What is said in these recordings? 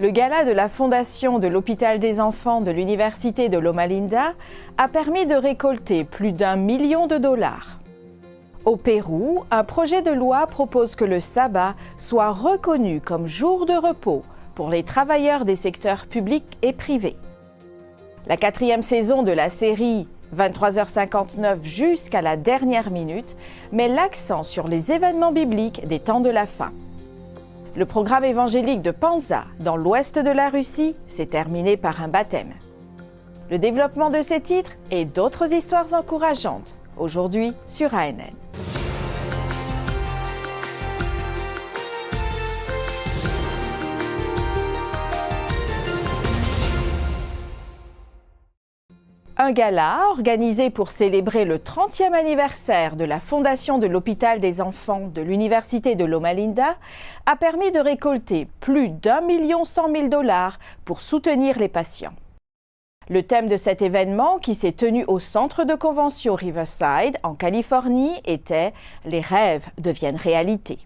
Le gala de la fondation de l'Hôpital des enfants de l'Université de Loma Linda a permis de récolter plus d'1 million de dollars. Au Pérou, un projet de loi propose que le sabbat soit reconnu comme jour de repos pour les travailleurs des secteurs publics et privés. La 4e saison de la série 23h59 jusqu'à la dernière minute met l'accent sur les événements bibliques des temps de la fin. Le programme évangélique de Penza, dans l'ouest de la Russie, s'est terminé par un baptême. Le développement de ces titres et d'autres histoires encourageantes, aujourd'hui sur ANN. Un gala organisé pour célébrer le 30e anniversaire de la fondation de l'Hôpital des enfants de l'Université de Loma Linda a permis de récolter plus d'1,1 million pour soutenir les patients. Le thème de cet événement, qui s'est tenu au centre de convention Riverside, en Californie, était « Les rêves deviennent réalité ».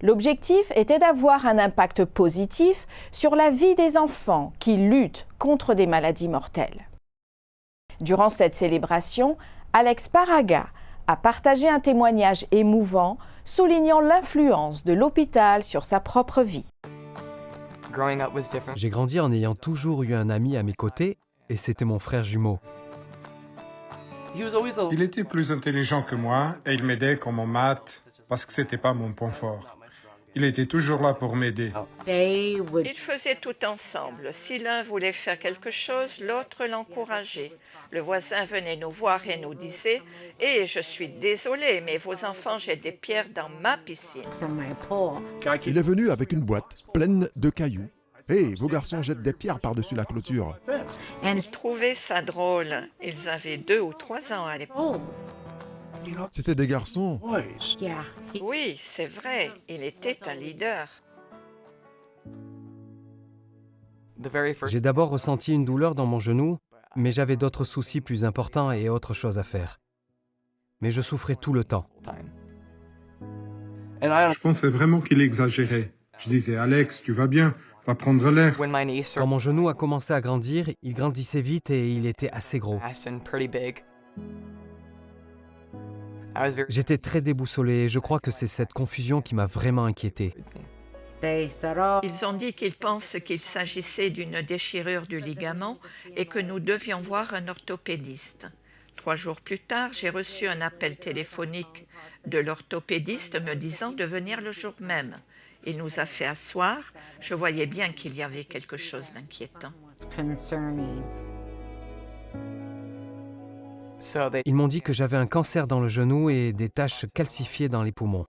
L'objectif était d'avoir un impact positif sur la vie des enfants qui luttent contre des maladies mortelles. Durant cette célébration, Alex Paraga a partagé un témoignage émouvant, soulignant l'influence de l'hôpital sur sa propre vie. J'ai grandi en ayant toujours eu un ami à mes côtés, et c'était mon frère jumeau. Il était plus intelligent que moi et il m'aidait comme en maths parce que c'était pas mon point fort. Il était toujours là pour m'aider. Ils faisaient tout ensemble. Si l'un voulait faire quelque chose, l'autre l'encourageait. Le voisin venait nous voir et nous disait « Eh, je suis désolé, mais vos enfants jettent des pierres dans ma piscine. » Il est venu avec une boîte pleine de cailloux. « Hé, vos garçons jettent des pierres par-dessus la clôture. » Ils trouvaient ça drôle. Ils avaient 2 ou 3 ans à l'époque. C'était des garçons. Oui, c'est vrai, il était un leader. J'ai d'abord ressenti une douleur dans mon genou, mais j'avais d'autres soucis plus importants et autres choses à faire. Mais je souffrais tout le temps. Je pensais vraiment qu'il exagérait. Je disais « Alex, tu vas bien, va prendre l'air. » Quand mon genou a commencé à grandir, il grandissait vite et il était assez gros. J'étais très déboussolé et je crois que c'est cette confusion qui m'a vraiment inquiété. Ils ont dit qu'ils pensent qu'il s'agissait d'une déchirure du ligament et que nous devions voir un orthopédiste. 3 jours plus tard, j'ai reçu un appel téléphonique de l'orthopédiste me disant de venir le jour même. Il nous a fait asseoir. Je voyais bien qu'il y avait quelque chose d'inquiétant. Ils m'ont dit que j'avais un cancer dans le genou et des taches calcifiées dans les poumons.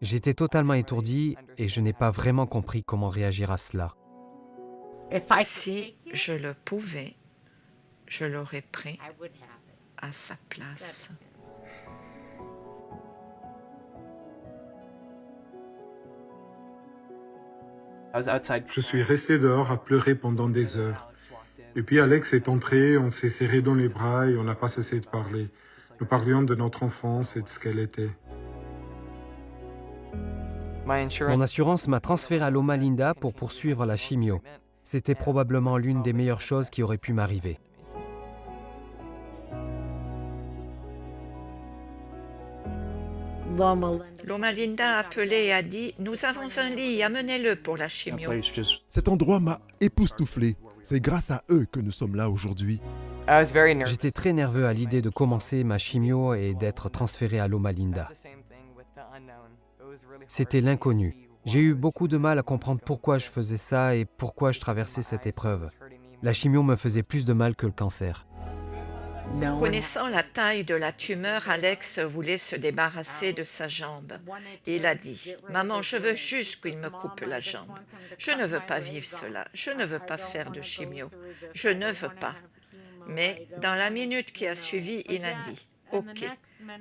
J'étais totalement étourdi et je n'ai pas vraiment compris comment réagir à cela. Si je le pouvais, je l'aurais pris à sa place. Je suis resté dehors à pleurer pendant des heures. Et puis Alex est entré, on s'est serré dans les bras et on n'a pas cessé de parler. Nous parlions de notre enfance et de ce qu'elle était. Mon assurance m'a transféré à Loma Linda pour poursuivre la chimio. C'était probablement l'une des meilleures choses qui aurait pu m'arriver. Loma Linda a appelé et a dit « Nous avons un lit, amenez-le pour la chimio. » Cet endroit m'a époustouflé. C'est grâce à eux que nous sommes là aujourd'hui. J'étais très nerveux à l'idée de commencer ma chimio et d'être transféré à Loma Linda. C'était l'inconnu. J'ai eu beaucoup de mal à comprendre pourquoi je faisais ça et pourquoi je traversais cette épreuve. La chimio me faisait plus de mal que le cancer. Connaissant la taille de la tumeur, Alex voulait se débarrasser de sa jambe. Il a dit « Maman, je veux juste qu'il me coupe la jambe. Je ne veux pas vivre cela. Je ne veux pas faire de chimio. Je ne veux pas. » Mais dans la minute qui a suivi, il a dit « Ok,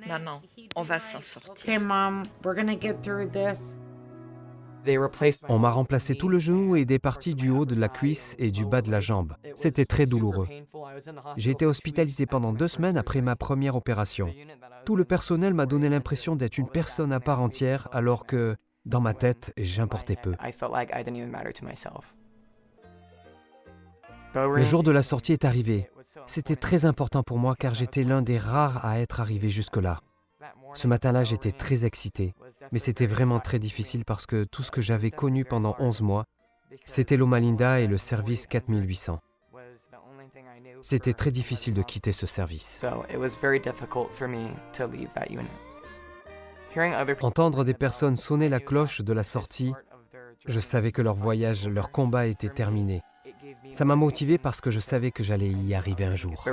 maman, on va s'en sortir. » On m'a remplacé tout le genou et des parties du haut de la cuisse et du bas de la jambe. C'était très douloureux. J'ai été hospitalisé pendant 2 semaines après ma première opération. Tout le personnel m'a donné l'impression d'être une personne à part entière, alors que, dans ma tête, j'importais peu. Le jour de la sortie est arrivé. C'était très important pour moi car j'étais l'un des rares à être arrivé jusque-là. Ce matin-là, j'étais très excité, mais c'était vraiment très difficile parce que tout ce que j'avais connu pendant 11 mois, c'était Loma Linda et le service 4800. C'était très difficile de quitter ce service. Entendre des personnes sonner la cloche de la sortie, je savais que leur voyage, leur combat était terminé. Ça m'a motivé parce que je savais que j'allais y arriver un jour.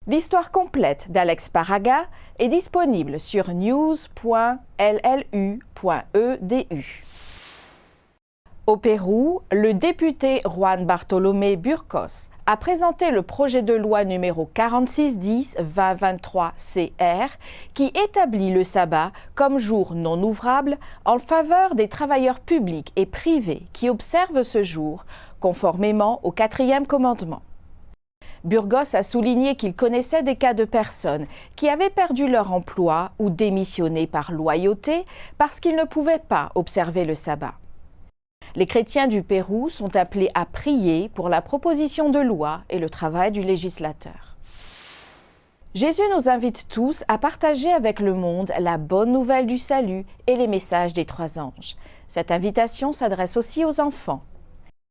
L'histoire complète d'Alex Paraga est disponible sur news.llu.edu. Au Pérou, le député Juan Bartolomé Burgos a présenté le projet de loi numéro 4610-2023-CR qui établit le sabbat comme jour non ouvrable en faveur des travailleurs publics et privés qui observent ce jour, conformément au 4e commandement. Burgos a souligné qu'il connaissait des cas de personnes qui avaient perdu leur emploi ou démissionné par loyauté parce qu'ils ne pouvaient pas observer le sabbat. Les chrétiens du Pérou sont appelés à prier pour la proposition de loi et le travail du législateur. Jésus nous invite tous à partager avec le monde la bonne nouvelle du salut et les messages des 3 anges. Cette invitation s'adresse aussi aux enfants.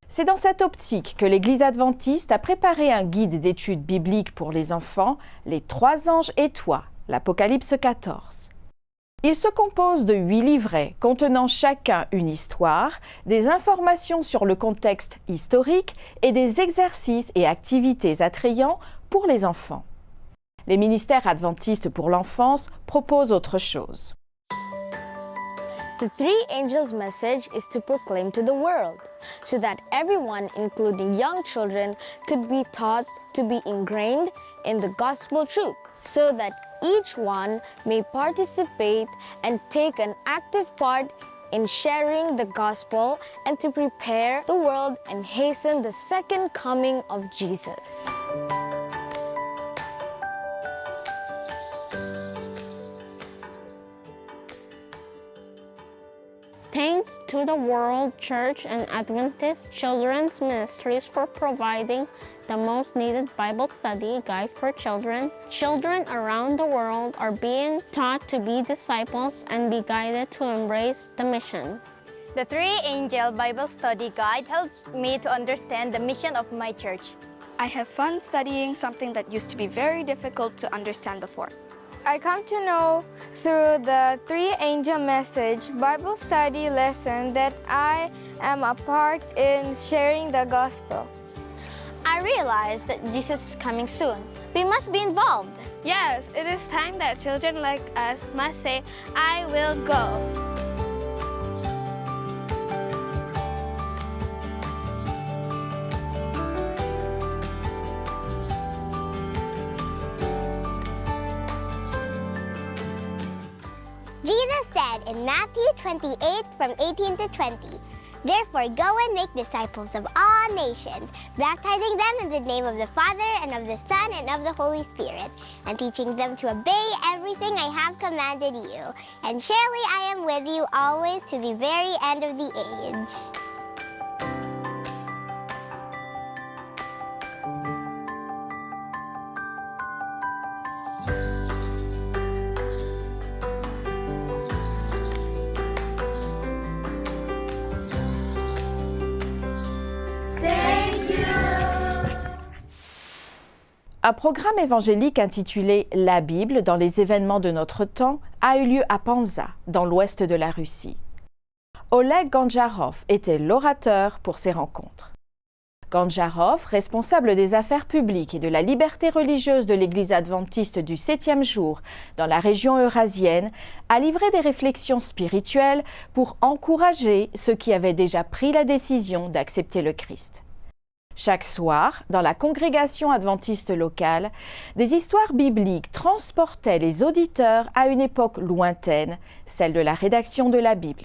C'est dans cette optique que l'Église adventiste a préparé un guide d'études bibliques pour les enfants, Les 3 anges et toi, l'Apocalypse 14. Il se compose de 8 livrets contenant chacun une histoire, des informations sur le contexte historique et des exercices et activités attrayants pour les enfants. Les ministères adventistes pour l'enfance proposent autre chose. The 3 angels' message is to proclaim to the world, so that everyone, including young children, could be taught to be ingrained in the gospel truth, so that each one may participate and take an active part in sharing the gospel and to prepare the world and hasten the second coming of Jesus. Thanks to the World Church and Adventist Children's Ministries for providing the most needed Bible study guide for children. Children around the world are being taught to be disciples and be guided to embrace the mission. The 3-Angel Bible Study Guide helps me to understand the mission of my church. I have fun studying something that used to be very difficult to understand before. I come to know through the 3-Angel Message Bible study lesson that I am a part in sharing the gospel. I realize that Jesus is coming soon. We must be involved. Yes, it is time that children like us must say, I will go. Jesus said in Matthew 28 from 18 to 20, "Therefore go and make disciples of all nations, baptizing them in the name of the Father and of the Son and of the Holy Spirit, and teaching them to obey everything I have commanded you. And surely I am with you always to the very end of the age." Un programme évangélique intitulé « La Bible dans les événements de notre temps » a eu lieu à Penza, dans l'ouest de la Russie. Oleg Gandjarov était l'orateur pour ces rencontres. Gandjarov, responsable des affaires publiques et de la liberté religieuse de l'Église adventiste du 7e jour dans la région eurasienne, a livré des réflexions spirituelles pour encourager ceux qui avaient déjà pris la décision d'accepter le Christ. Chaque soir, dans la congrégation adventiste locale, des histoires bibliques transportaient les auditeurs à une époque lointaine, celle de la rédaction de la Bible.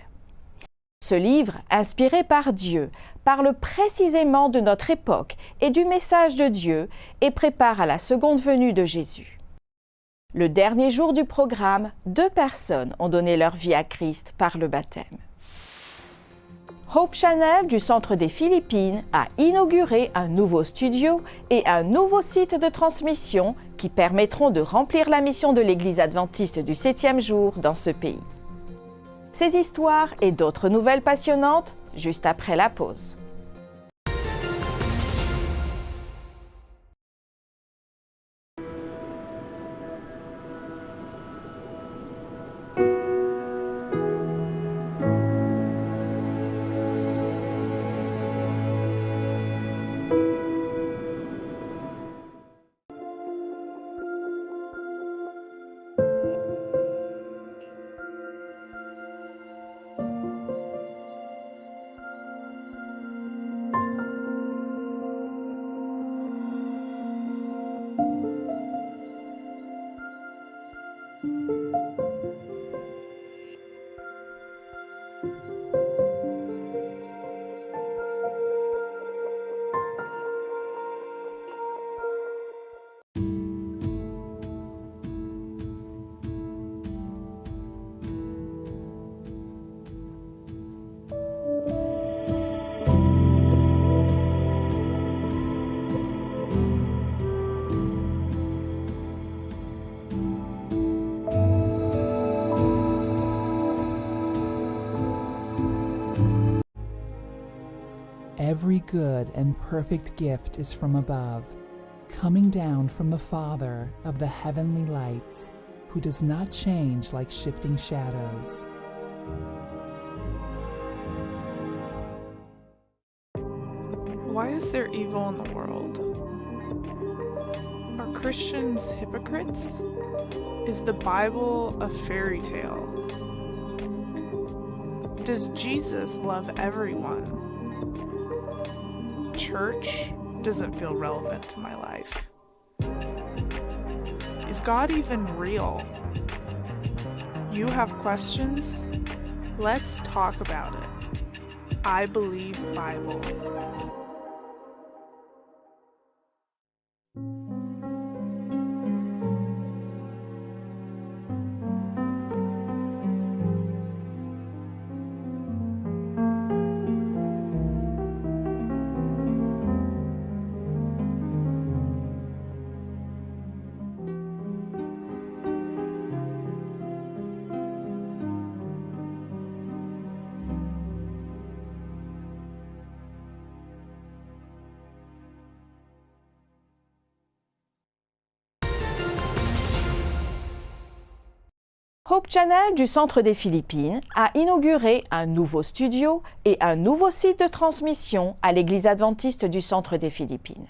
Ce livre, inspiré par Dieu, parle précisément de notre époque et du message de Dieu et prépare à la seconde venue de Jésus. Le dernier jour du programme, 2 personnes ont donné leur vie à Christ par le baptême. Hope Channel du Centre des Philippines a inauguré un nouveau studio et un nouveau site de transmission qui permettront de remplir la mission de l'Église adventiste du 7e jour dans ce pays. Ces histoires et d'autres nouvelles passionnantes, juste après la pause. Every good and perfect gift is from above, coming down from the Father of the heavenly lights, who does not change like shifting shadows. Why is there evil in the world? Are Christians hypocrites? Is the Bible a fairy tale? Does Jesus love everyone? Church doesn't feel relevant to my life. Is God even real? You have questions? Let's talk about it. I Believe Bible. Hope Channel du Centre des Philippines a inauguré un nouveau studio et un nouveau site de transmission à l'Église adventiste du Centre des Philippines.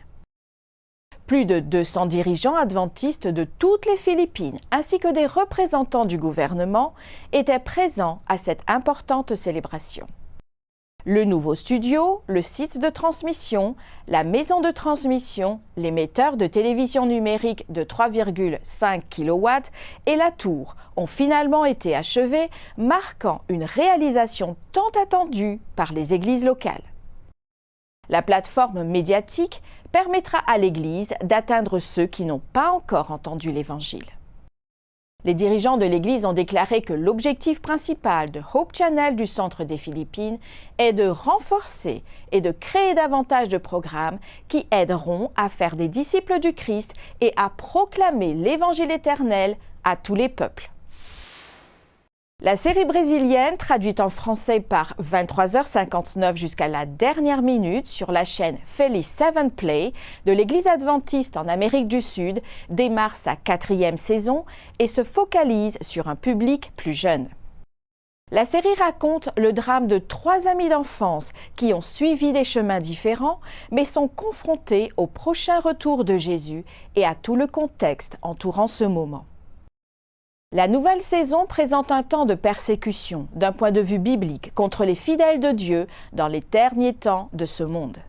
Plus de 200 dirigeants adventistes de toutes les Philippines ainsi que des représentants du gouvernement étaient présents à cette importante célébration. Le nouveau studio, le site de transmission, la maison de transmission, l'émetteur de télévision numérique de 3,5 kW et la tour ont finalement été achevés, marquant une réalisation tant attendue par les églises locales. La plateforme médiatique permettra à l'Église d'atteindre ceux qui n'ont pas encore entendu l'Évangile. Les dirigeants de l'Église ont déclaré que l'objectif principal de Hope Channel du Centre des Philippines est de renforcer et de créer davantage de programmes qui aideront à faire des disciples du Christ et à proclamer l'Évangile éternel à tous les peuples. La série brésilienne, traduite en français par 23h59 jusqu'à la dernière minute sur la chaîne Feliz Seven Play de l'Église adventiste en Amérique du Sud, démarre sa 4e saison et se focalise sur un public plus jeune. La série raconte le drame de 3 amis d'enfance qui ont suivi des chemins différents mais sont confrontés au prochain retour de Jésus et à tout le contexte entourant ce moment. La nouvelle saison présente un temps de persécution, d'un point de vue biblique, contre les fidèles de Dieu dans les derniers temps de ce monde.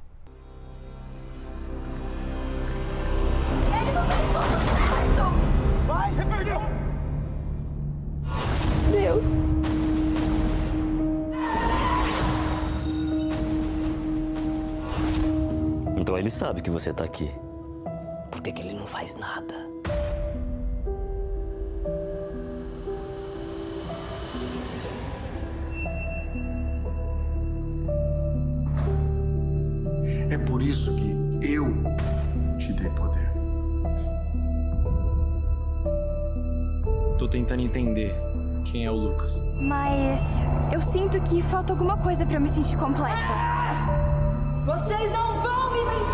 Deus. ele sabe que você está aqui. Por que ele não faz nada? É por isso que eu te dei poder. Tô tentando entender quem é o Lucas. Mas eu sinto que falta alguma coisa pra eu me sentir completa. Vocês não vão me vencer!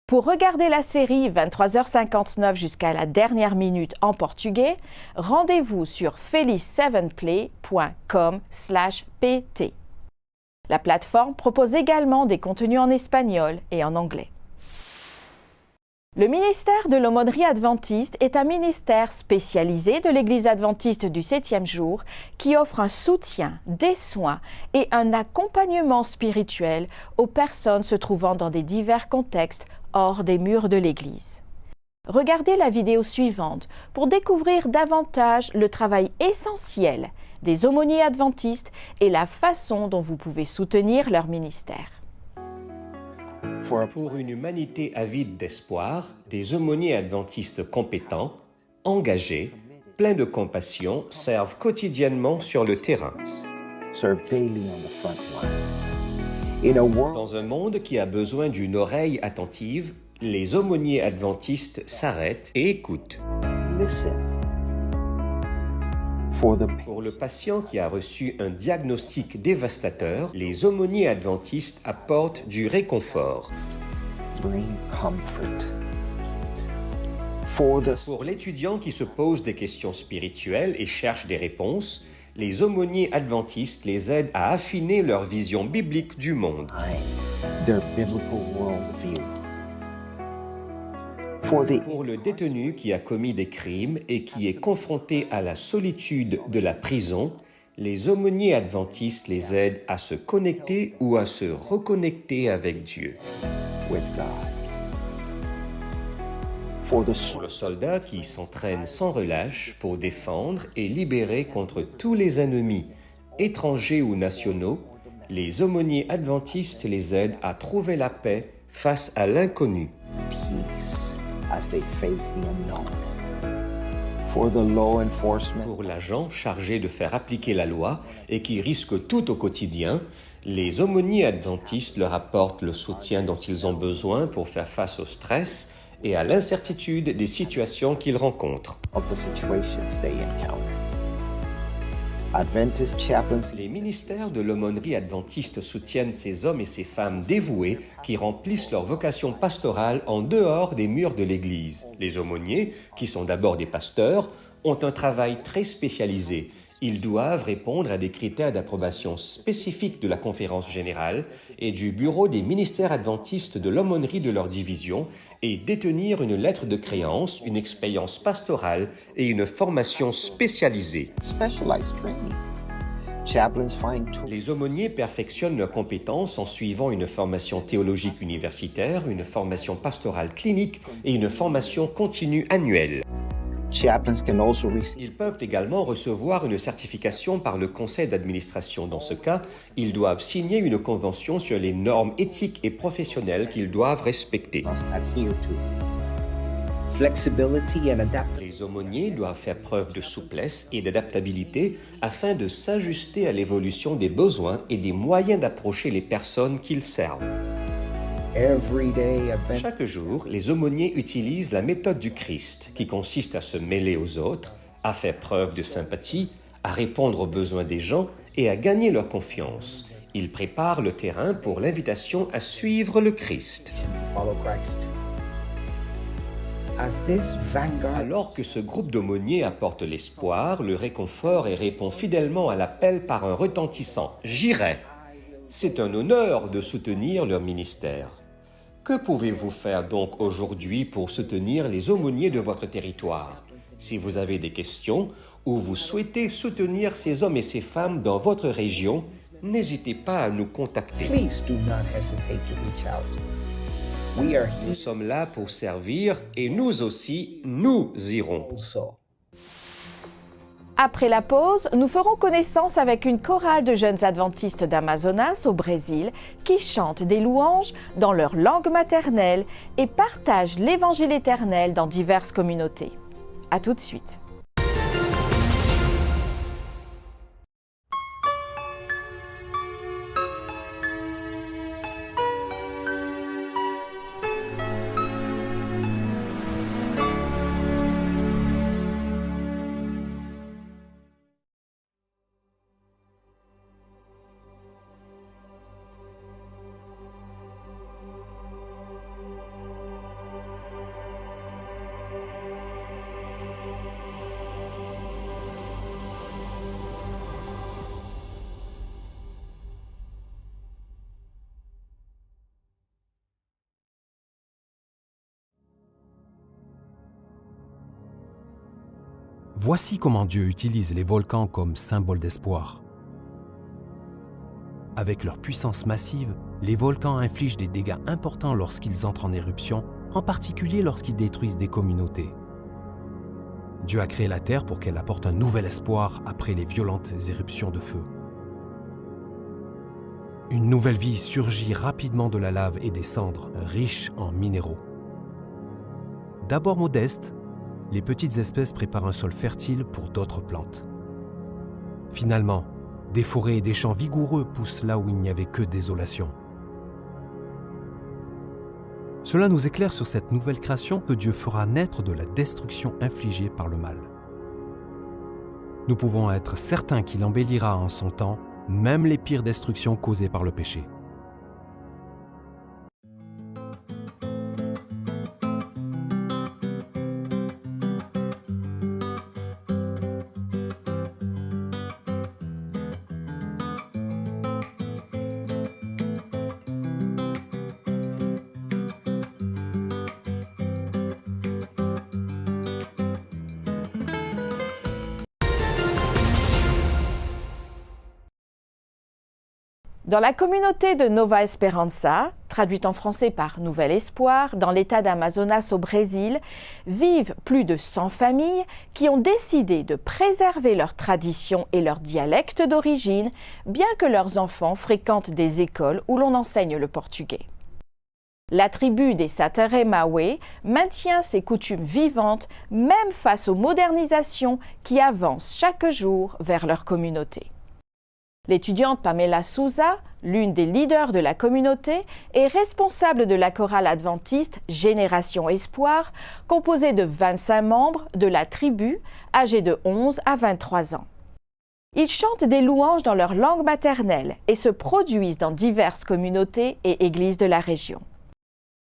Pour regarder la série 23h59 jusqu'à la dernière minute en portugais, rendez-vous sur feliz7play.com/pt. La plateforme propose également des contenus en espagnol et en anglais. Le ministère de l'aumônerie adventiste est un ministère spécialisé de l'Église adventiste du 7e jour qui offre un soutien, des soins et un accompagnement spirituel aux personnes se trouvant dans des divers contextes hors des murs de l'Église. Regardez la vidéo suivante pour découvrir davantage le travail essentiel des aumôniers adventistes et la façon dont vous pouvez soutenir leur ministère. Pour une humanité avide d'espoir, des aumôniers adventistes compétents, engagés, pleins de compassion, servent quotidiennement sur le terrain. Dans un monde qui a besoin d'une oreille attentive, les aumôniers adventistes s'arrêtent et écoutent. Pour le patient qui a reçu un diagnostic dévastateur, les aumôniers adventistes apportent du réconfort. Pour l'étudiant qui se pose des questions spirituelles et cherche des réponses, les aumôniers adventistes les aident à affiner leur vision biblique du monde. Pour le détenu qui a commis des crimes et qui est confronté à la solitude de la prison, les aumôniers adventistes les aident à se connecter ou à se reconnecter avec Dieu. Pour le soldat qui s'entraîne sans relâche pour défendre et libérer contre tous les ennemis, étrangers ou nationaux, les aumôniers adventistes les aident à trouver la paix face à l'inconnu. Pour l'agent chargé de faire appliquer la loi et qui risque tout au quotidien, les aumôniers adventistes leur apportent le soutien dont ils ont besoin pour faire face au stress et à l'incertitude des situations qu'ils rencontrent. Les ministères de l'aumônerie adventiste soutiennent ces hommes et ces femmes dévoués qui remplissent leur vocation pastorale en dehors des murs de l'Église. Les aumôniers, qui sont d'abord des pasteurs, ont un travail très spécialisé. Ils doivent répondre à des critères d'approbation spécifiques de la Conférence générale et du Bureau des ministères adventistes de l'aumônerie de leur division et détenir une lettre de créance, une expérience pastorale et une formation spécialisée. Les aumôniers perfectionnent leurs compétences en suivant une formation théologique universitaire, une formation pastorale clinique et une formation continue annuelle. Ils peuvent également recevoir une certification par le conseil d'administration. Dans ce cas, ils doivent signer une convention sur les normes éthiques et professionnelles qu'ils doivent respecter. Les aumôniers doivent faire preuve de souplesse et d'adaptabilité afin de s'ajuster à l'évolution des besoins et des moyens d'approcher les personnes qu'ils servent. Chaque jour, les aumôniers utilisent la méthode du Christ, qui consiste à se mêler aux autres, à faire preuve de sympathie, à répondre aux besoins des gens et à gagner leur confiance. Ils préparent le terrain pour l'invitation à suivre le Christ. Alors que ce groupe d'aumôniers apporte l'espoir, le réconfort et répond fidèlement à l'appel par un retentissant « J'irai », c'est un honneur de soutenir leur ministère. Que pouvez-vous faire donc aujourd'hui pour soutenir les aumôniers de votre territoire? Si vous avez des questions ou vous souhaitez soutenir ces hommes et ces femmes dans votre région, n'hésitez pas à nous contacter. Nous sommes là pour servir et nous aussi, nous irons. Après la pause, nous ferons connaissance avec une chorale de jeunes adventistes d'Amazonas au Brésil qui chantent des louanges dans leur langue maternelle et partagent l'évangile éternel dans diverses communautés. À tout de suite. Voici comment Dieu utilise les volcans comme symbole d'espoir. Avec leur puissance massive, les volcans infligent des dégâts importants lorsqu'ils entrent en éruption, en particulier lorsqu'ils détruisent des communautés. Dieu a créé la Terre pour qu'elle apporte un nouvel espoir après les violentes éruptions de feu. Une nouvelle vie surgit rapidement de la lave et des cendres, riches en minéraux. D'abord modestes, les petites espèces préparent un sol fertile pour d'autres plantes. Finalement, des forêts et des champs vigoureux poussent là où il n'y avait que désolation. Cela nous éclaire sur cette nouvelle création que Dieu fera naître de la destruction infligée par le mal. Nous pouvons être certains qu'il embellira en son temps, même les pires destructions causées par le péché. Dans la communauté de Nova Esperança, traduite en français par Nouvel Espoir, dans l'état d'Amazonas au Brésil, vivent plus de 100 familles qui ont décidé de préserver leurs traditions et leur dialecte d'origine, bien que leurs enfants fréquentent des écoles où l'on enseigne le portugais. La tribu des Sateré-Maoué maintient ses coutumes vivantes, même face aux modernisations qui avancent chaque jour vers leur communauté. L'étudiante Pamela Souza, l'une des leaders de la communauté, est responsable de la chorale adventiste Génération Espoir, composée de 25 membres de la tribu, âgés de 11 à 23 ans. Ils chantent des louanges dans leur langue maternelle et se produisent dans diverses communautés et églises de la région.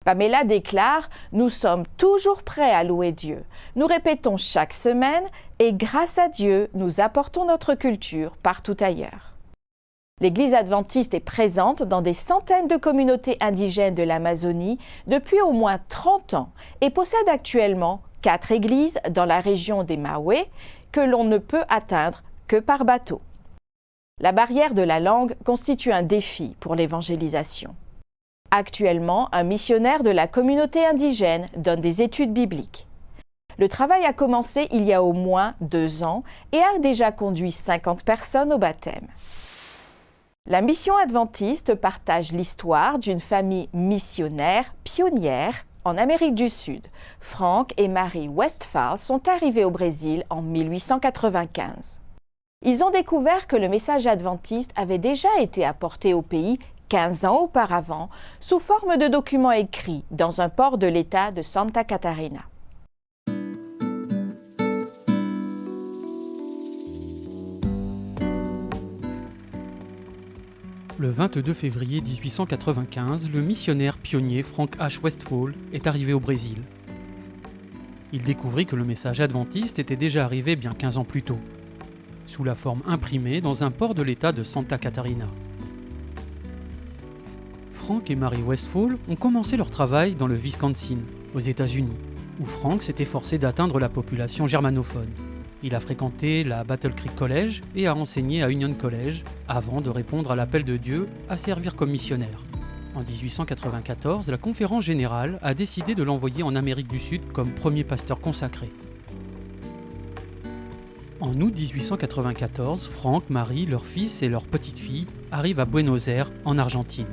Pamela déclare « Nous sommes toujours prêts à louer Dieu. Nous répétons chaque semaine et grâce à Dieu, nous apportons notre culture partout ailleurs. » L'Église adventiste est présente dans des centaines de communautés indigènes de l'Amazonie depuis au moins 30 ans et possède actuellement 4 églises dans la région des Maoué que l'on ne peut atteindre que par bateau. La barrière de la langue constitue un défi pour l'évangélisation. Actuellement, un missionnaire de la communauté indigène donne des études bibliques. Le travail a commencé il y a au moins 2 ans et a déjà conduit 50 personnes au baptême. La mission adventiste partage l'histoire d'une famille missionnaire pionnière en Amérique du Sud. Frank et Mary Westphal sont arrivés au Brésil en 1895. Ils ont découvert que le message adventiste avait déjà été apporté au pays 15 ans auparavant sous forme de documents écrits dans un port de l'État de Santa Catarina. Le 22 février 1895, le missionnaire pionnier Frank H. Westphal est arrivé au Brésil. Il découvrit que le message adventiste était déjà arrivé bien 15 ans plus tôt, sous la forme imprimée dans un port de l'État de Santa Catarina. Frank et Mary Westphal ont commencé leur travail dans le Wisconsin, aux États-Unis, où Frank s'est efforcé d'atteindre la population germanophone. Il a fréquenté la Battle Creek College et a enseigné à Union College avant de répondre à l'appel de Dieu à servir comme missionnaire. En 1894, la Conférence générale a décidé de l'envoyer en Amérique du Sud comme premier pasteur consacré. En août 1894, Franck, Marie, leur fils et leur petite-fille arrivent à Buenos Aires, en Argentine.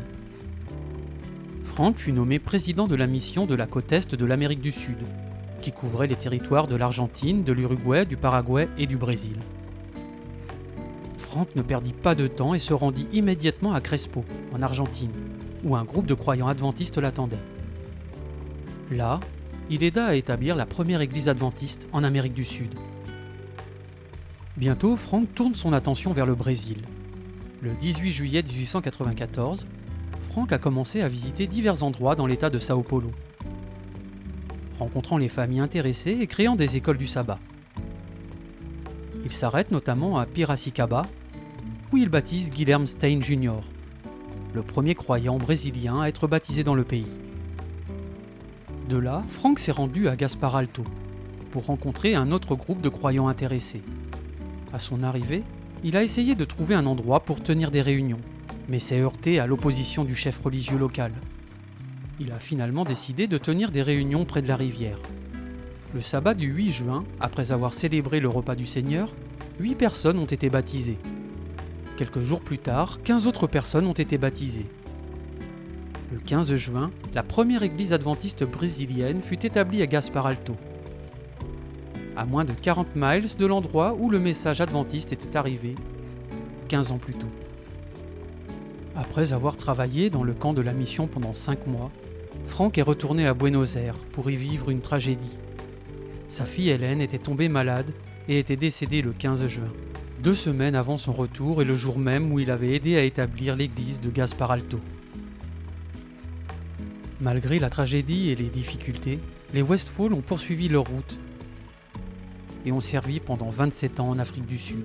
Franck fut nommé président de la mission de la côte est de l'Amérique du Sud, qui couvrait les territoires de l'Argentine, de l'Uruguay, du Paraguay et du Brésil. Franck ne perdit pas de temps et se rendit immédiatement à Crespo, en Argentine, où un groupe de croyants adventistes l'attendait. Là, il aida à établir la première église adventiste en Amérique du Sud. Bientôt, Franck tourne son attention vers le Brésil. Le 18 juillet 1894, Franck a commencé à visiter divers endroits dans l'état de Sao Paulo, rencontrant les familles intéressées et créant des écoles du sabbat. Il s'arrête notamment à Piracicaba, où il baptise Guilherme Stein Jr., le premier croyant brésilien à être baptisé dans le pays. De là, Franck s'est rendu à Gaspar Alto, pour rencontrer un autre groupe de croyants intéressés. À son arrivée, il a essayé de trouver un endroit pour tenir des réunions, mais s'est heurté à l'opposition du chef religieux local. Il a finalement décidé de tenir des réunions près de la rivière. Le sabbat du 8 juin, après avoir célébré le repas du Seigneur, 8 personnes ont été baptisées. Quelques jours plus tard, 15 autres personnes ont été baptisées. Le 15 juin, la première église adventiste brésilienne fut établie à Gaspar Alto, à moins de 40 miles de l'endroit où le message adventiste était arrivé 15 ans plus tôt. Après avoir travaillé dans le camp de la mission pendant 5 mois, Franck est retourné à Buenos Aires pour y vivre une tragédie. Sa fille Hélène était tombée malade et était décédée le 15 juin, 2 semaines avant son retour et le jour même où il avait aidé à établir l'église de Gaspar Alto. Malgré la tragédie et les difficultés, les Westfall ont poursuivi leur route et ont servi pendant 27 ans en Afrique du Sud.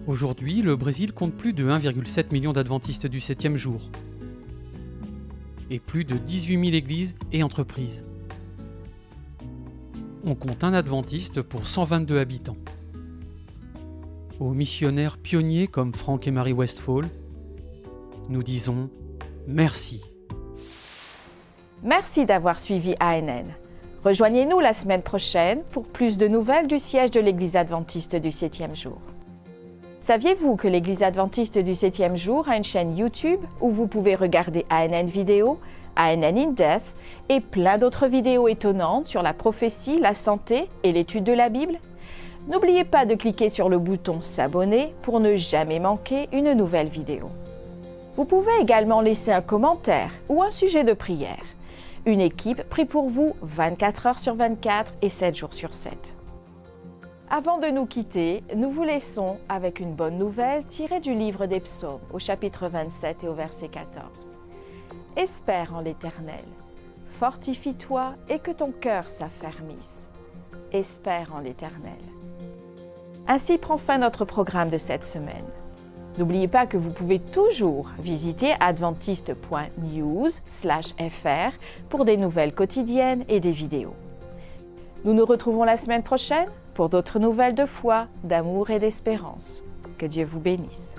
Aujourd'hui, le Brésil compte plus de 1,7 million d'adventistes du 7e jour et plus de 18 000 églises et entreprises. On compte un adventiste pour 122 habitants. Aux missionnaires pionniers comme Franck et Marie Westfall, nous disons merci. Merci d'avoir suivi ANN. Rejoignez-nous la semaine prochaine pour plus de nouvelles du siège de l'Église adventiste du 7e jour. Saviez-vous que l'Église adventiste du 7e jour a une chaîne YouTube où vous pouvez regarder ANN Vidéo, ANN in Depth et plein d'autres vidéos étonnantes sur la prophétie, la santé et l'étude de la Bible? N'oubliez pas de cliquer sur le bouton S'abonner pour ne jamais manquer une nouvelle vidéo. Vous pouvez également laisser un commentaire ou un sujet de prière. Une équipe prie pour vous 24 heures sur 24 et 7 jours sur 7. Avant de nous quitter, nous vous laissons avec une bonne nouvelle tirée du livre des Psaumes au chapitre 27 et au verset 14. Espère en l'Éternel, fortifie-toi et que ton cœur s'affermisse. Espère en l'Éternel. Ainsi prend fin notre programme de cette semaine. N'oubliez pas que vous pouvez toujours visiter adventiste.news/fr pour des nouvelles quotidiennes et des vidéos. Nous nous retrouvons la semaine prochaine pour d'autres nouvelles de foi, d'amour et d'espérance. Que Dieu vous bénisse.